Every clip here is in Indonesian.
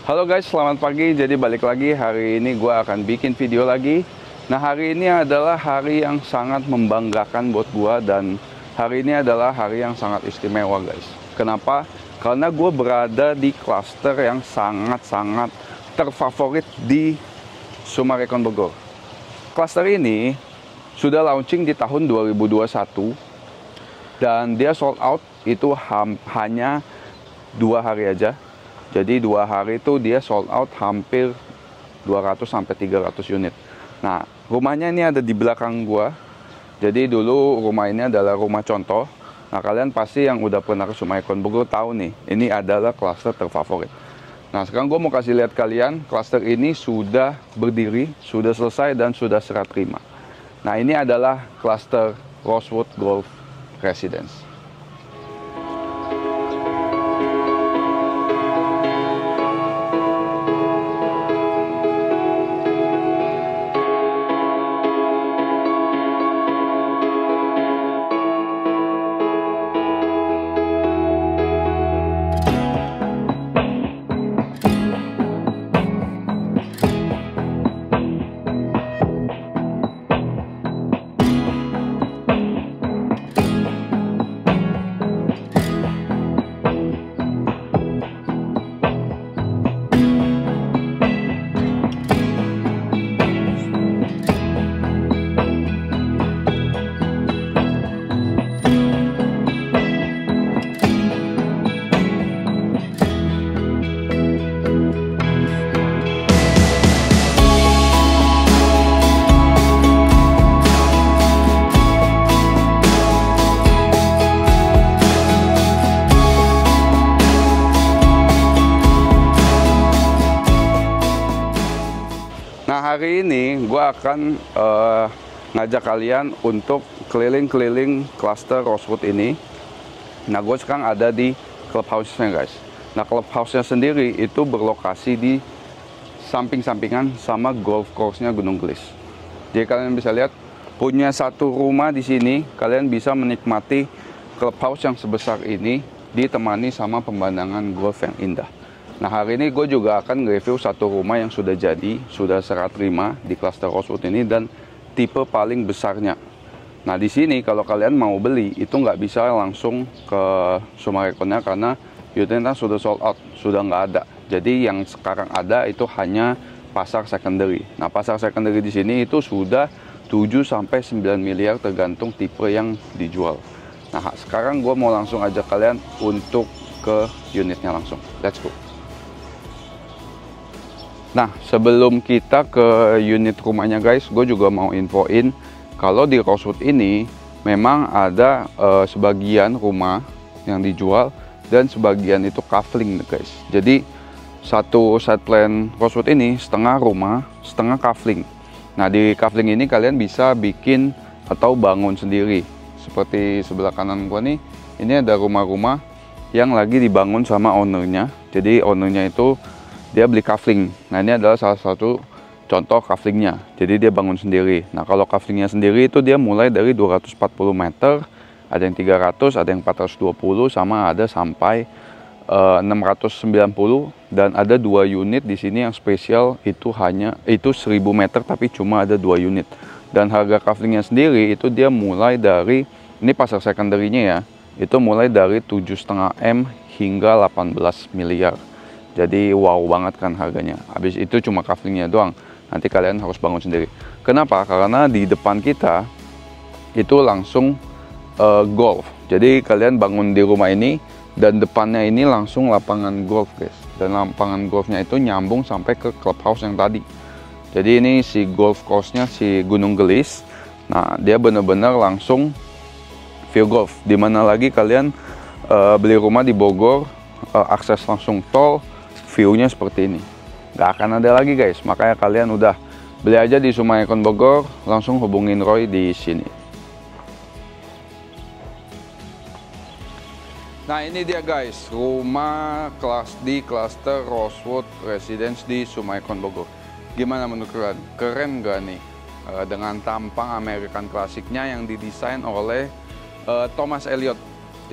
Halo guys, selamat pagi. Jadi balik lagi, hari ini gue akan bikin video lagi. Nah, hari ini adalah hari yang sangat membanggakan buat gue, dan hari ini adalah hari yang sangat istimewa guys. Kenapa? Karena gue berada di klaster yang sangat-sangat terfavorit di Summarecon Bogor. Klaster ini sudah launching di tahun 2021 dan dia sold out itu hanya 2 hari aja. Jadi 2 hari itu dia sold out hampir 200-300 unit. Nah, rumahnya ini ada di belakang gua. Jadi dulu rumah ini adalah rumah contoh. Nah, kalian pasti yang udah pernah ke Summarecon Bogor tahu nih, ini adalah klaster terfavorit. Nah, sekarang gua mau kasih lihat kalian, klaster ini sudah berdiri, sudah selesai, dan sudah serah terima. Nah, ini adalah klaster Rosewood Golf Residence. Nah, hari ini gue akan ngajak kalian untuk keliling-keliling klaster Rosewood ini. Nah, gue sekarang ada di clubhouse-nya guys. Nah, clubhouse-nya sendiri itu berlokasi di samping-sampingan sama golf course-nya Gunung Gelis. Jadi kalian bisa lihat, punya satu rumah di sini, kalian bisa menikmati clubhouse yang sebesar ini ditemani sama pemandangan golf yang indah. Nah, hari ini gue juga akan nge-review satu rumah yang sudah jadi, sudah serah terima di klaster Rosewood ini, dan tipe paling besarnya. Nah, di sini kalau kalian mau beli, itu nggak bisa langsung ke Summareconnya karena unitnya sudah sold out, sudah nggak ada. Jadi yang sekarang ada itu hanya pasar secondary. Nah, pasar secondary di sini itu sudah 7-9 miliar tergantung tipe yang dijual. Nah, sekarang gue mau langsung ajak kalian untuk ke unitnya langsung. Let's go. Nah, sebelum kita ke unit rumahnya guys, gue juga mau infoin kalau di Rosewood ini memang ada sebagian rumah yang dijual dan sebagian itu kafling guys. Jadi satu side plan Rosewood ini setengah rumah, setengah kafling. Nah, di kafling ini kalian bisa bikin atau bangun sendiri. Seperti sebelah kanan gue nih, ini ada rumah-rumah yang lagi dibangun sama ownernya. Jadi ownernya itu dia beli kafling. Nah, ini adalah salah satu contoh kaflingnya. Jadi dia bangun sendiri. Nah, kalau kaflingnya sendiri itu dia mulai dari 240 meter, ada yang 300, ada yang 420, sama ada sampai 690, dan ada 2 unit di sini yang spesial itu 1000 meter tapi cuma ada 2 unit. Dan harga kaflingnya sendiri itu dia mulai dari, ini pasar secondary-nya ya, itu mulai dari 7,5 M hingga 18 miliar. Jadi wow banget kan harganya. Habis itu cuma kaflingnya doang. Nanti kalian harus bangun sendiri. Kenapa? Karena di depan kita itu langsung golf. Jadi kalian bangun di rumah ini dan depannya ini langsung lapangan golf guys. Dan lapangan golfnya itu nyambung sampai ke clubhouse yang tadi. Jadi ini si golf course-nya si Gunung Gelis. Nah, dia benar-benar langsung view golf. Dimana lagi kalian beli rumah di Bogor, akses langsung tol, view-nya seperti ini. Nggak akan ada lagi guys. Makanya kalian udah beli aja di Summarecon Bogor, langsung hubungin Roy di sini. Nah, ini dia guys, rumah di klaster Rosewood Residence di Summarecon Bogor. Gimana menurut kalian? Keren nggak nih? Dengan tampang American klasiknya yang didesain oleh Thomas Elliot.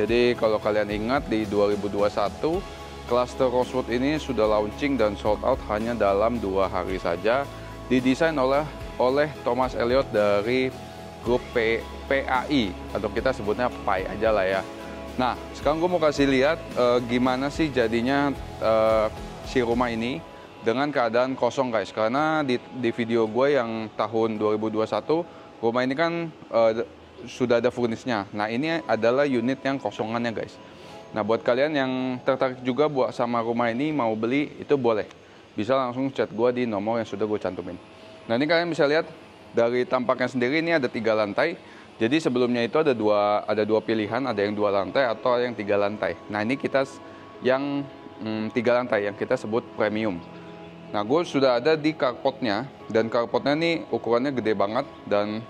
Jadi kalau kalian ingat di 2021 cluster Rosewood ini sudah launching dan sold out hanya dalam 2 hari saja. Didesain oleh Thomas Elliot dari grup PAI, atau kita sebutnya PAI aja lah ya. Nah, sekarang gue mau kasih lihat gimana sih jadinya si rumah ini dengan keadaan kosong guys. Karena di video gue yang tahun 2021, rumah ini kan sudah ada furnisnya. Nah, ini adalah unit yang kosongannya guys. Nah, buat kalian yang tertarik juga buat sama rumah ini, mau beli, itu boleh. Bisa langsung chat gue di nomor yang sudah gue cantumin. Nah, ini kalian bisa lihat dari tampaknya sendiri, ini ada 3 lantai. Jadi sebelumnya itu ada dua pilihan, ada yang 2 lantai atau yang 3 lantai. Nah, ini kita yang 3 lantai yang kita sebut premium. Nah, gue sudah ada di carportnya, dan carportnya ini ukurannya gede banget, dan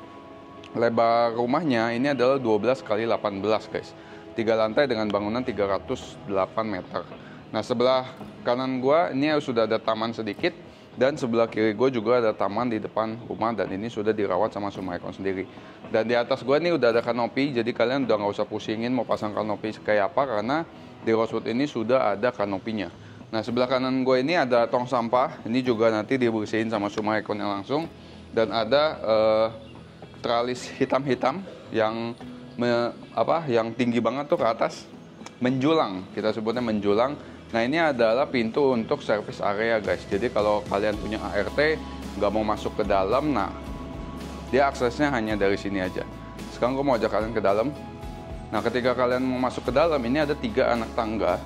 lebar rumahnya ini adalah 12 kali 18 guys. 3 lantai dengan bangunan 308 meter. Nah, sebelah kanan gue ini sudah ada taman sedikit, dan sebelah kiri gue juga ada taman di depan rumah, dan ini sudah dirawat sama Summarecon sendiri. Dan di atas gue ini udah ada kanopi, jadi kalian udah nggak usah pusingin mau pasang kanopi kayak apa, karena di Rosewood ini sudah ada kanopinya. Nah, sebelah kanan gue ini ada tong sampah, ini juga nanti dibersihin sama Summareconnya langsung. Dan ada tralis hitam-hitam yang yang tinggi banget tuh ke atas, menjulang, kita sebutnya menjulang. Nah, ini adalah pintu untuk service area guys. Jadi kalau kalian punya ART nggak mau masuk ke dalam, nah dia aksesnya hanya dari sini aja. Sekarang gue mau ajak kalian ke dalam. Nah, ketika kalian mau masuk ke dalam, ini ada 3 anak tangga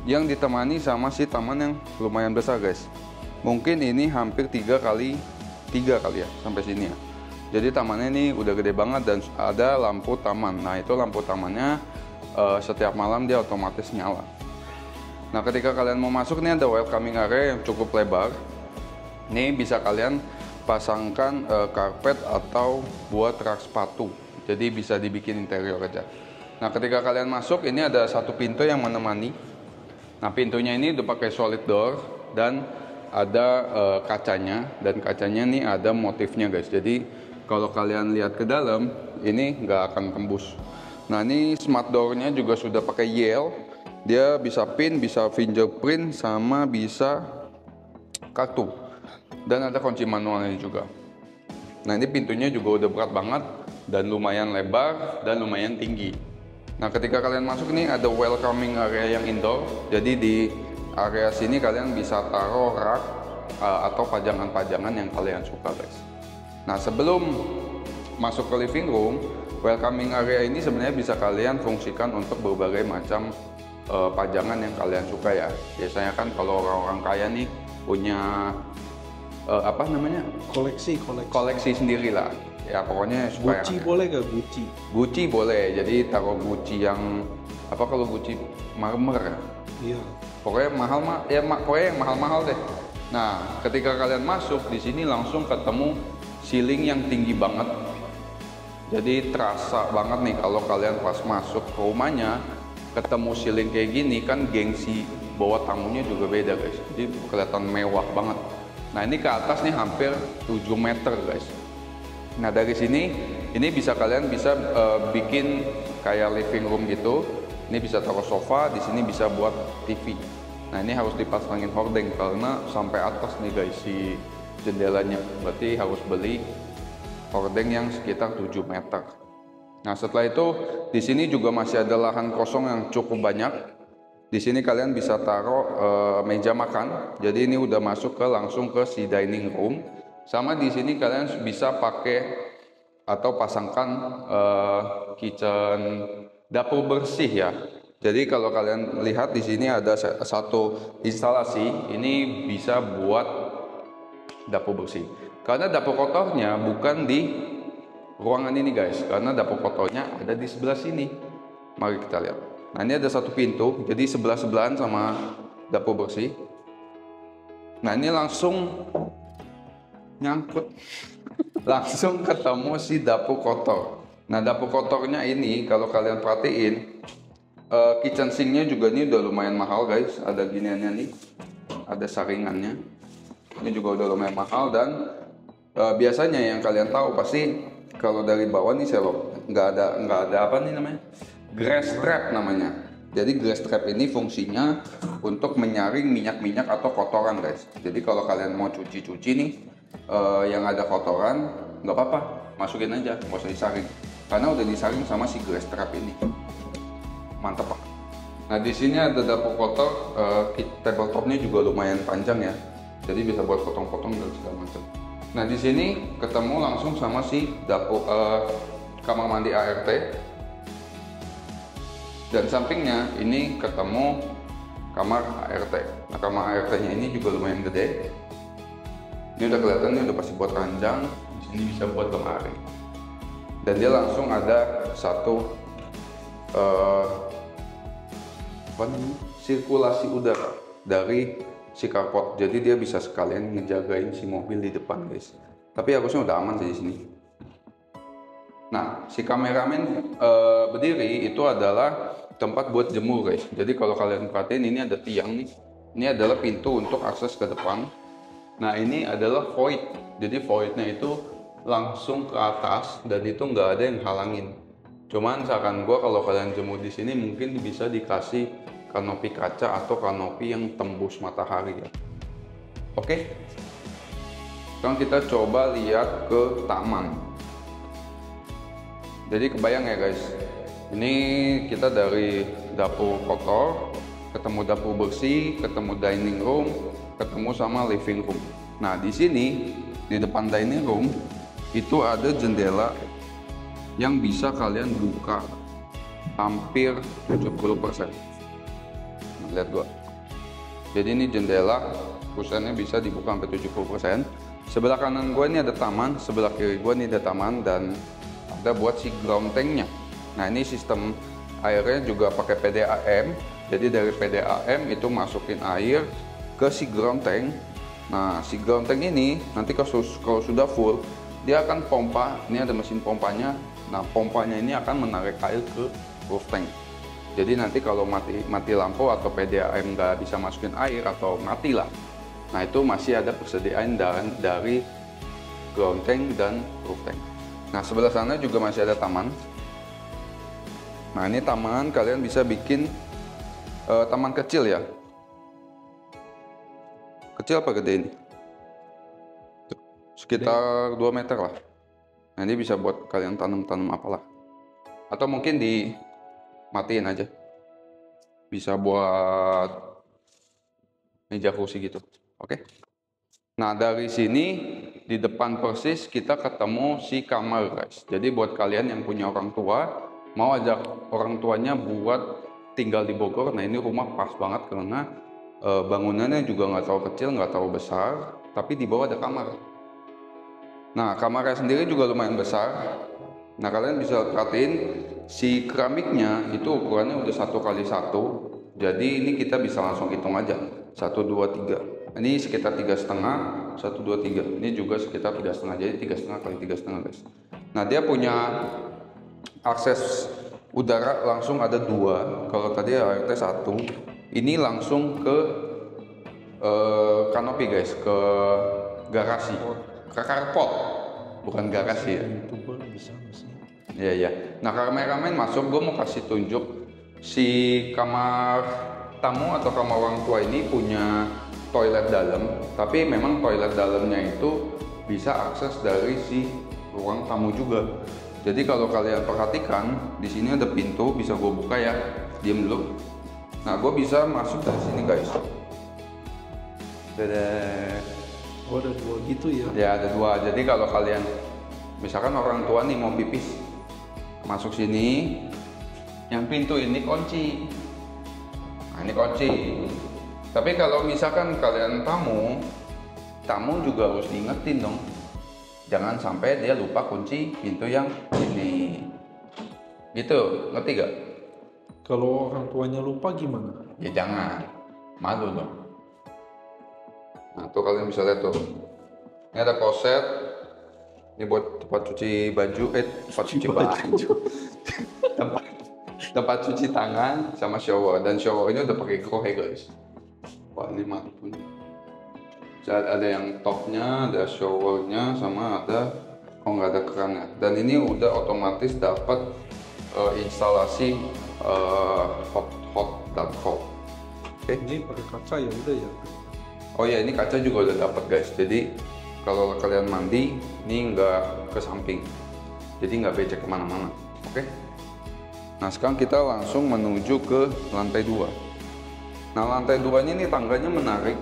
yang ditemani sama si taman yang lumayan besar guys. Mungkin ini hampir 3 kali ya sampai sini ya. Jadi tamannya ini udah gede banget, dan ada lampu taman. Nah, itu lampu tamannya setiap malam dia otomatis nyala. Nah, ketika kalian mau masuk, ini ada welcoming area yang cukup lebar. Ini bisa kalian pasangkan karpet atau buat rak sepatu. Jadi bisa dibikin interior aja. Nah, ketika kalian masuk, ini ada 1 pintu yang menemani. Nah, pintunya ini udah pakai solid door, dan ada kacanya, dan kacanya nih ada motifnya guys. Jadi kalau kalian lihat ke dalam, ini nggak akan tembus. Nah, ini smart door-nya juga sudah pakai Yale. Dia bisa pin, bisa fingerprint, sama bisa kartu. Dan ada kunci manualnya juga. Nah, ini pintunya juga udah berat banget, dan lumayan lebar, dan lumayan tinggi. Nah, ketika kalian masuk, ini ada welcoming area yang indoor. Jadi di area sini kalian bisa taruh rak atau pajangan-pajangan yang kalian suka guys. Nah, sebelum masuk ke living room, welcoming area ini sebenarnya bisa kalian fungsikan untuk berbagai macam pajangan yang kalian suka ya. Biasanya kan kalau orang-orang kaya nih punya koleksi sendiri lah. Ya, pokoknya suka Gucci boleh gak Gucci? Gucci boleh. Jadi taruh Gucci yang kalau Gucci marmer ya. Iya. Pokoknya mahal pokoknya yang mahal-mahal deh. Nah, ketika kalian masuk di sini langsung ketemu ceiling yang tinggi banget. Jadi terasa banget nih kalau kalian pas masuk ke rumahnya ketemu ceiling kayak gini, kan gengsi bawa tamunya juga beda guys. Jadi kelihatan mewah banget. Nah, ini ke atas nih hampir 7 meter guys. Nah, dari sini ini kalian bisa bikin kayak living room gitu. Ini bisa taruh sofa, di sini bisa buat TV. Nah, ini harus dipasangin hordeng karena sampai atas nih guys si jendelanya. Berarti harus beli hordeng yang sekitar 7 meter. Nah, setelah itu di sini juga masih ada lahan kosong yang cukup banyak. Di sini kalian bisa taruh meja makan. Jadi ini udah masuk langsung ke si dining room. Sama di sini kalian bisa pakai atau pasangkan kitchen, dapur bersih ya. Jadi kalau kalian lihat di sini ada satu instalasi, ini bisa buat dapur bersih. Karena dapur kotornya bukan di ruangan ini guys, karena dapur kotornya ada di sebelah sini. Mari kita lihat. Nah, ini ada satu pintu, jadi sebelah-sebelahan sama dapur bersih. Nah, ini langsung nyangkut, langsung ketemu si dapur kotor. Nah, dapur kotornya ini kalau kalian perhatiin, kitchen sinknya juga ini udah lumayan mahal guys. Ada giniannya nih, ada saringannya. Ini juga udah lumayan mahal, dan biasanya yang kalian tahu pasti kalau dari bawah nih nggak ada apa nih namanya, grass trap namanya. Jadi grass trap ini fungsinya untuk menyaring minyak-minyak atau kotoran guys. Jadi kalau kalian mau cuci-cuci nih yang ada kotoran, nggak apa-apa, masukin aja, nggak usah disaring. Karena udah disaring sama si grass trap ini. Mantap pak. Nah di sini ada dapur kotor, tabletopnya juga lumayan panjang ya. Jadi bisa buat potong-potong dan segala macam. Nah di sini ketemu langsung sama si dapur kamar mandi ART. Dan sampingnya ini ketemu kamar ART. Nah kamar ART-nya ini juga lumayan gede. Ini udah kelihatan, ini udah pasti buat ranjang. Di sini bisa buat lemari. Dan dia langsung ada satu sirkulasi udara dari si carport. Jadi dia bisa sekalian ngejagain si mobil di depan guys. Tapi harusnya udah aman sih di sini. Nah si kameramen berdiri itu adalah tempat buat jemur guys. Jadi kalau kalian perhatiin ini ada tiang nih. Ini adalah pintu untuk akses ke depan. Nah ini adalah void. Jadi voidnya itu langsung ke atas dan itu nggak ada yang halangin. Cuman saran gua kalau kalian jemur di sini mungkin bisa dikasih kanopi kaca atau kanopi yang tembus matahari ya. Oke. Sekarang kita coba lihat ke taman. Jadi kebayang ya guys. Ini kita dari dapur kotor, ketemu dapur bersih, ketemu dining room, ketemu sama living room. Nah di sini di depan dining room itu ada jendela yang bisa kalian buka hampir 70%. Nah, lihat gua. Jadi ini jendela, kusennya bisa dibuka sampai 70%. Sebelah kanan gua ini ada taman, sebelah kiri gua ini ada taman dan ada buat si ground tanknya. Nah ini sistem airnya juga pakai PDAM. Jadi dari PDAM itu masukin air ke si ground tank. Nah si ground tank ini nanti kalau sudah full dia akan pompa. Ini ada mesin pompanya. Nah pompanya ini akan menarik air ke roof tank. Jadi nanti kalau mati lampu atau PDAM nggak bisa masukin air atau mati lah. Nah itu masih ada persediaan dari ground tank dan roof tank. Nah sebelah sana juga masih ada taman. Nah ini taman, kalian bisa bikin taman kecil ya. Kecil apa gede ini? Sekitar 2 meter lah. Nah ini bisa buat kalian tanam-tanam apalah. Atau mungkin dimatiin aja. Bisa buat meja kursi gitu. Oke. Nah dari sini di depan persis kita ketemu si kamar guys. Jadi buat kalian yang punya orang tua, mau ajak orang tuanya buat tinggal di Bogor, nah ini rumah pas banget karena bangunannya juga nggak terlalu kecil, nggak terlalu besar, tapi di bawah ada kamar. Nah kamarnya sendiri juga lumayan besar. Nah kalian bisa perhatiin si keramiknya itu ukurannya udah 1x1. Jadi ini kita bisa langsung hitung aja 1, 2, 3. Ini sekitar 3,5, 1, 2, 3. Ini juga sekitar 3,5, jadi 3,5 kali 3,5 guys. Nah dia punya akses udara langsung ada 2. Kalau tadi ART 1, ini langsung ke kanopi guys, ke garasi, ke carport, bukan garasi ya. Iya ya. Nah kameramen masuk, gue mau kasih tunjuk si kamar tamu atau kamar orang tua ini punya toilet dalam, tapi memang toilet dalamnya itu bisa akses dari si ruang tamu juga. Jadi kalau kalian perhatikan di sini ada pintu, bisa gue buka ya. Diam dulu. Nah gue bisa masuk dari sini guys. Oh ada 2 gitu ya? Ya ada 2. Jadi kalau kalian misalkan orang tua nih mau pipis, masuk sini, yang pintu ini kunci. Nah ini kunci. Tapi kalau misalkan kalian tamu juga harus diingetin dong. Jangan sampai dia lupa kunci pintu yang ini. Gitu, ngerti gak? Kalau orang tuanya lupa gimana? Ya jangan, malu dong. Nah tuh kalian bisa lihat tuh. Ini ada kloset. Ini buat tempat cuci baju, tempat cuci baju. tempat cuci tangan sama shower. Dan shower ini udah pakai grohe guys. Wah ini mantap nih. Ada yang topnya, ada showernya, sama ada nggak ada kerannya. Dan ini udah otomatis dapat instalasi hot gmail.com. Oke. Ini pakai kaca ya udah ya. Oh ya, ini kaca juga udah dapat guys. Jadi kalau kalian mandi, ini nggak ke samping. Jadi nggak becek kemana-mana. Oke. Nah sekarang kita langsung menuju ke lantai 2. Nah lantai 2-nya ini tangganya menarik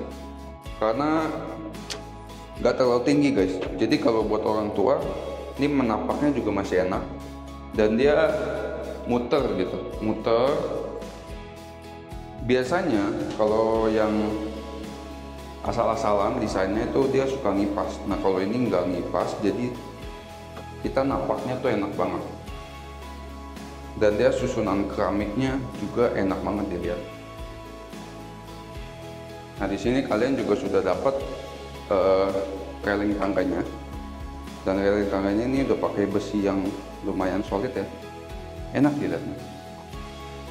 karena nggak terlalu tinggi guys. Jadi kalau buat orang tua, ini menapaknya juga masih enak. Dan dia muter gitu, muter. Biasanya kalau yang asal-asalan desainnya itu dia suka ngipas. Nah kalau ini nggak ngipas, jadi kita napaknya tuh enak banget. Dan dia susunan keramiknya juga enak banget dilihat. Nah di sini kalian juga sudah dapat railing tangganya. Dan railing tangganya ini udah pakai besi yang lumayan solid ya, enak dilihatnya.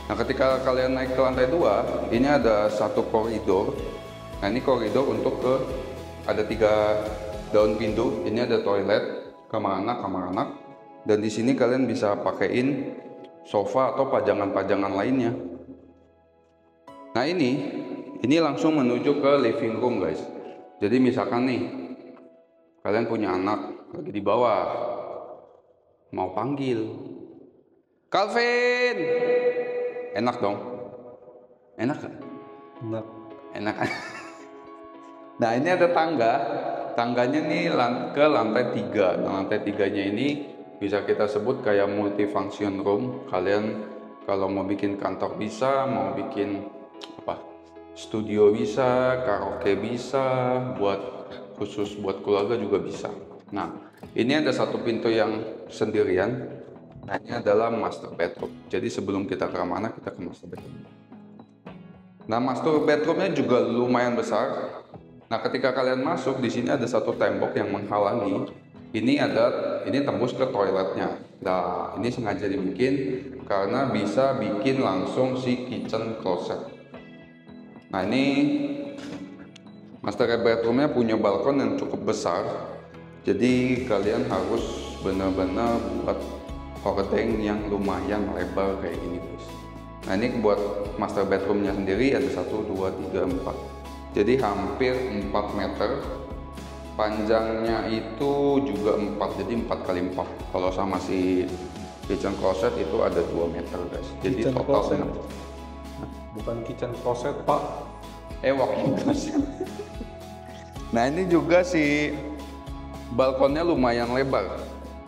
Nah ketika kalian naik ke lantai 2, ini ada satu koridor. Nah ini koridor untuk ada 3 daun pintu. Ini ada toilet, kamar anak, dan di sini kalian bisa pakaiin sofa atau pajangan-pajangan lainnya. Nah ini langsung menuju ke living room guys. Jadi misalkan nih kalian punya anak lagi di bawah, mau panggil Calvin, enak dong, enak kan? Enak kan? Nah ini ada tangganya nih ke lantai 3. Nah lantai 3-nya ini bisa kita sebut kayak multifunction room. Kalian kalau mau bikin kantor bisa, mau bikin studio bisa, karaoke bisa, khusus buat keluarga juga bisa. Nah ini ada satu pintu yang sendirian. Nah ini adalah master bedroom. Jadi sebelum kita ke kamar anak, kita ke master bedroom. Nah master bedroomnya juga lumayan besar. Nah ketika kalian masuk, di sini ada satu tembok yang menghalangi. Ini tembus ke toiletnya. Nah ini sengaja dibikin karena bisa bikin langsung si kitchen closet. Nah ini master bedroomnya punya balkon yang cukup besar. Jadi kalian harus benar-benar buat hordeng yang lumayan lebar kayak gini guys. Nah ini buat master bedroomnya sendiri ada 1, 2, 3, 4. Jadi hampir 4 meter. Panjangnya itu juga 4, jadi 4 kali 4. Kalau sama si kitchen closet itu ada 2 meter guys. Jadi Kitchen total closet. 6. Bukan kitchen closet pak. Walk-in closet. Nah ini juga si balkonnya lumayan lebar.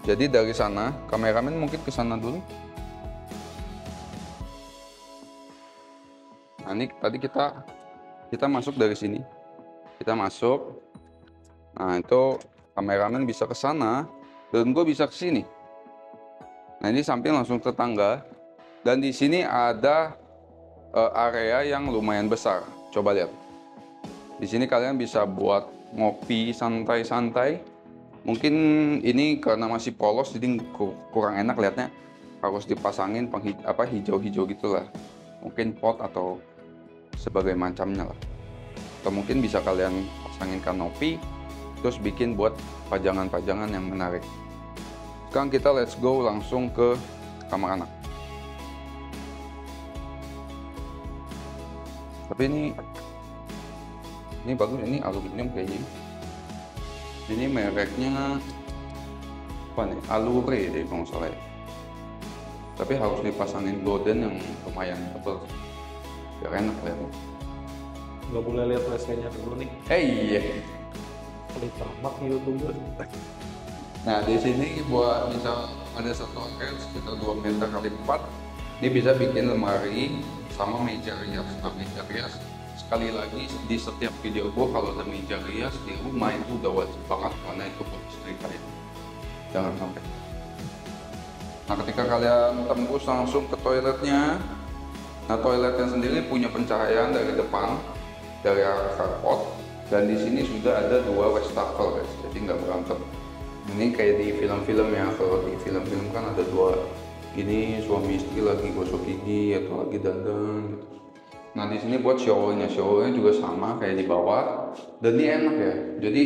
Jadi dari sana, kameramen mungkin ke sana dulu. Nah ini tadi kita masuk dari sini. Kita masuk. Nah itu kameramen bisa ke sana dan gue bisa ke sini. Nah ini samping langsung ke tangga. Dan di sini ada area yang lumayan besar. Coba lihat. Di sini kalian bisa buat ngopi santai-santai. Mungkin ini karena masih polos jadi kurang enak lihatnya, harus dipasangin hijau-hijau gitulah, mungkin pot atau sebagai macamnya lah, atau mungkin bisa kalian pasangin kanopi terus bikin buat pajangan-pajangan yang menarik. Sekarang kita let's go langsung ke kamar anak. Tapi ini bagus, ini aluminium kayaknya. Ini mereknya apa nih? Allure deh kalau nggak salah ya. Tapi harus dipasangin gorden yang lumayan tebal biar enak lihatnya. Nggak boleh lihat WC-nya dulu nih. Iya. Kali tamak YouTuber. Nah di sini buat misal ada satu area sekitar 2 meter kali 4, ini bisa bikin lemari sama meja rias. Nah meja rias sekali lagi di setiap video gua kalau ada meja rias di rumah itu udah wajib banget karena itu buat istri kalian. Jangan sampai. Nah ketika kalian tembus langsung ke toiletnya, nah toiletnya sendiri punya pencahayaan dari depan, dari arah carport, dan di sini sudah ada 2 wastafel guys, jadi nggak berantem. Ini kayak di film-film ya, kalau di film-film kan ada 2, ini suami istri lagi gosok gigi atau lagi dandan gitu. Nah di sini buat showernya juga sama kayak di bawah, dan ini enak ya. Jadi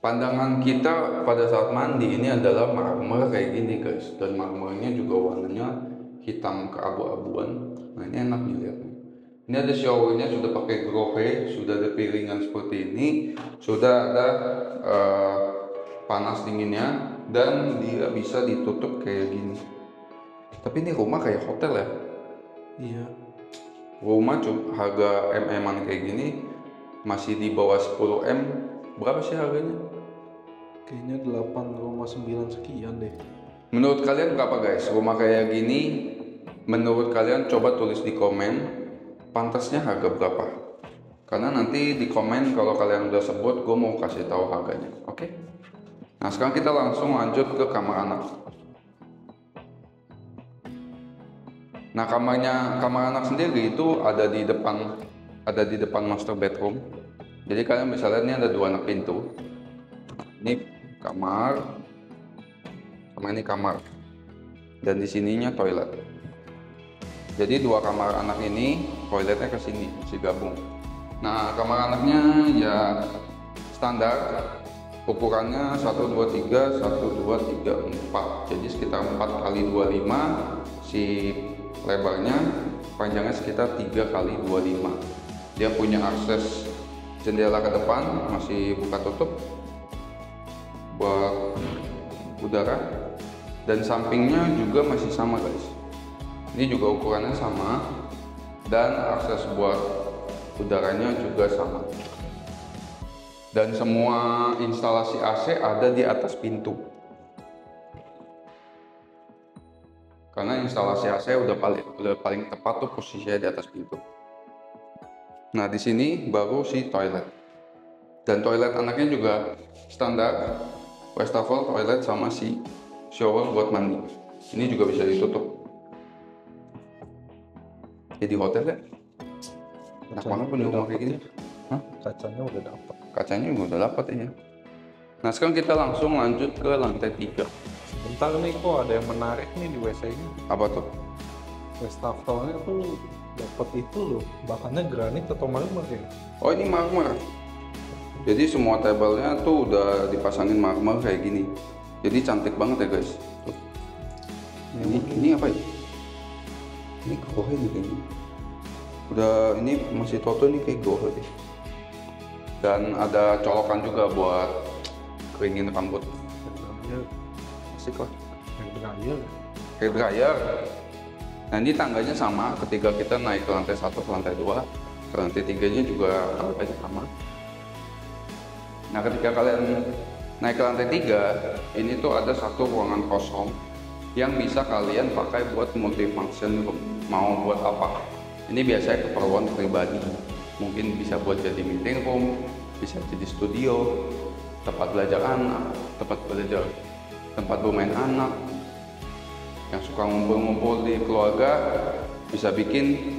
pandangan kita pada saat mandi ini adalah marmer kayak gini guys, dan marmernya juga warnanya hitam keabu-abuan. Nah ini enak nih lihat. Ini ada showernya sudah pakai grohe, sudah ada piringan seperti ini, sudah ada panas dinginnya, dan dia bisa ditutup kayak gini. Tapi ini rumah kayak hotel ya. Iya. Rumah harga MM-an kayak gini masih di bawah 10 M. Berapa sih harganya? Kayaknya 8,9 sekian deh. Menurut kalian berapa guys? Rumah kayak gini menurut kalian coba tulis di komen pantasnya harga berapa? Karena nanti di komen kalau kalian udah sebut gue mau kasih tahu harganya. Oke? Nah sekarang kita langsung lanjut ke kamar anak. Nah kamar anak sendiri itu ada di depan master bedroom. Jadi kalian bisa lihat ini ada 2 anak pintu. Ini kamar, sama ini kamar. Dan di sininya toilet. Jadi 2 kamar anak ini toiletnya ke sini, bisa gabung. Nah kamar anaknya ya standar, ukurannya 1, 2, 3, 1, 2, 3, 4. Jadi sekitar 4 kali 25. Si lebarnya, panjangnya sekitar 3 kali 25. Dia punya akses jendela ke depan, masih buka tutup buat udara, dan sampingnya juga masih sama guys. Ini juga ukurannya sama dan akses buat udaranya juga sama. Dan semua instalasi AC ada di atas pintu. Karena instalasi AC udah paling tepat tuh posisinya di atas pintu. Nah di sini baru si toilet. Dan toilet anaknya juga standar wastafel toilet sama si shower buat mandi. Ini juga bisa ditutup. Jadi hotel ya? Enak banget punya rumah kayak gini. Hah? Kacanya udah dapat. Kacanya juga udah dapat ya. Nah sekarang kita langsung lanjut ke lantai 3. Sebentar nih, kok ada yang menarik nih di WC-nya. Apa tuh? Wastafelnya tuh dapat itu loh, bahannya granit atau marmer ya? Oh ini marmer. Jadi semua tabelnya tuh udah dipasangin marmer kayak gini. Jadi cantik banget ya guys. Tuh. Ini apa ya? Ini gohe nih kayaknya. Udah ini masih toto nih kayak gohe deh. Dan ada colokan juga buat keringin rambut. Ya, Asik lah. yang dryer. Kayak dryer. Nah ini tangganya sama ketika kita naik ke lantai 1 ke lantai 2. Ke lantai 3-nya juga tangganya sama. Nah ketika kalian naik ke lantai 3, ini tuh ada satu ruangan kosong yang bisa kalian pakai buat multifunction room. Mau buat apa? Ini biasanya keperluan pribadi. Mungkin bisa buat jadi meeting room, bisa jadi studio, tempat belajar anak, tempat bermain anak. Yang suka ngumpul-ngumpul di keluarga bisa bikin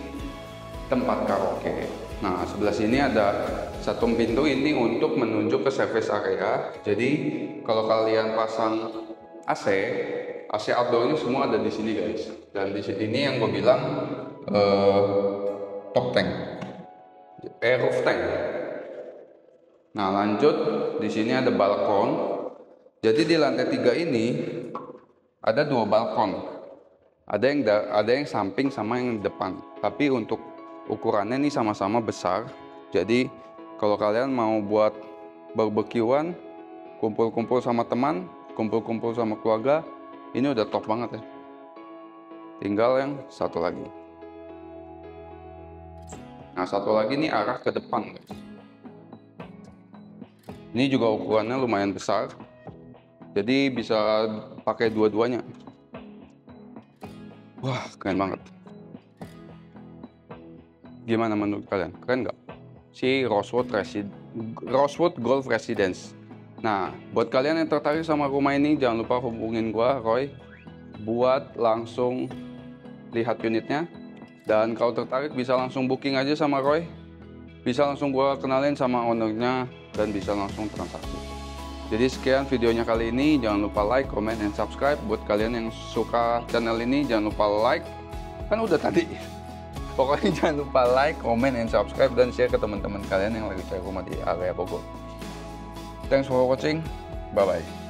tempat karaoke. Nah sebelah sini ada satu pintu ini untuk menuju ke service area. Jadi kalau kalian pasang AC outdoornya semua ada di sini guys. Dan di sini yang gue bilang top tank, roof tank. Nah lanjut, di sini ada balkon. Jadi di lantai 3 ini ada 2 balkon. Ada yang samping sama yang depan. Tapi untuk ukurannya ini sama-sama besar. Jadi kalau kalian mau buat barbekyuan, kumpul-kumpul sama teman, kumpul-kumpul sama keluarga, ini udah top banget ya. Tinggal yang satu lagi. Nah satu lagi nih arah ke depan guys. Ini juga ukurannya lumayan besar. Jadi bisa pakai dua-duanya. Wah keren banget. Gimana menurut kalian? Keren nggak? Si Rosewood Golf Residence. Nah, buat kalian yang tertarik sama rumah ini, jangan lupa hubungin gua, Roy, buat langsung lihat unitnya. Dan kalau tertarik bisa langsung booking aja sama Roy. Bisa langsung gua kenalin sama ownernya dan bisa langsung transaksi. Jadi sekian videonya kali ini. Jangan lupa like, comment, and subscribe. Buat kalian yang suka channel ini, jangan lupa like. Kan udah tadi. Pokoknya jangan lupa like, comment, and subscribe, dan share ke teman-teman kalian yang lagi cari rumah di area Bogor. Thanks for watching. Bye-bye.